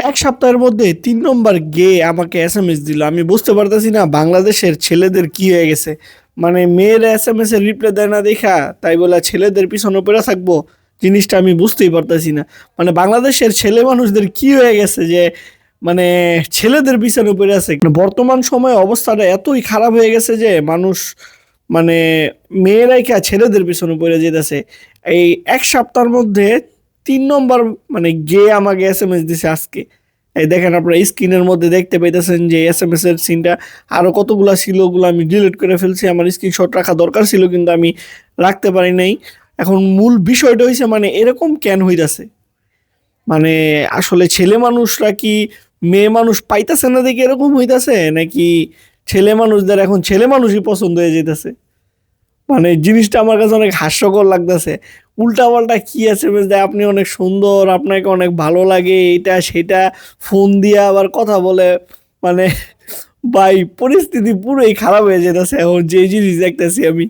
এক সপ্তাহের মধ্যে ৩ নম্বর গে আমাকে এসএমএস দিল। আমি বুঝতে পারতেছি না বাংলাদেশের ছেলেদের কি হয়ে গেছে। মানে মেয়েরা এসএমএস এর রিপ্লাই দেয় না দেখা তাই বলে ছেলেদের পিছনে পড়ে থাকবো, জিনিসটা আমি বুঝতেই পারতেছি না। মানে বাংলাদেশের ছেলে মানুষদের কি হয়ে গেছে যে মানে ছেলেদের পিছনে পড়ে আছে। মানে বর্তমান সময়ে অবস্থাটা এতই খারাপ হয়ে গেছে যে মানুষ মানে মেয়েরাই কে ছেলেদের পিছনে পড়ে যেতেছে। এই এক সপ্তাহের মধ্যে ৩ নম্বর মানে গে আমাকে এসএমএস দিছে আজকে। এই দেখেন আপনারা স্ক্রিনের মধ্যে দেখতে পাইতেছেন যে এসএমএস এর সিনটা। আরো কতগুলা ছিল, ওগুলো আমি ডিলিট করে ফেলছি। আমার স্ক্রিনশট রাখা দরকার ছিল কিন্তু আমি রাখতে পারি নাই। এখন মূল বিষয়টা হইছে মানে এরকম কেন হইতাছে। মানে আসলে ছেলে মানুষরা কি মেয়ে মানুষ পাইতেছে না দেখে এরকম হইতাছে, নাকি ছেলে মানুষদের এখন ছেলে মানুষই পছন্দ হয়ে যেতেছে। মানে জিনিসটা আমার কাছে অনেক হাস্যকর লাগতেছে। উল্টা পাল্টা কি এসএমএস দেয়, আপনি অনেক সুন্দর, আপনাকে অনেক ভালো লাগে, এটা সেটা ফোন দিয়ে আবার কথা বলে। মানে ভাই পরিস্থিতি পুরোই খারাপ হয়ে যেতেছে এখন যে জিনিস দেখতেছি আমি।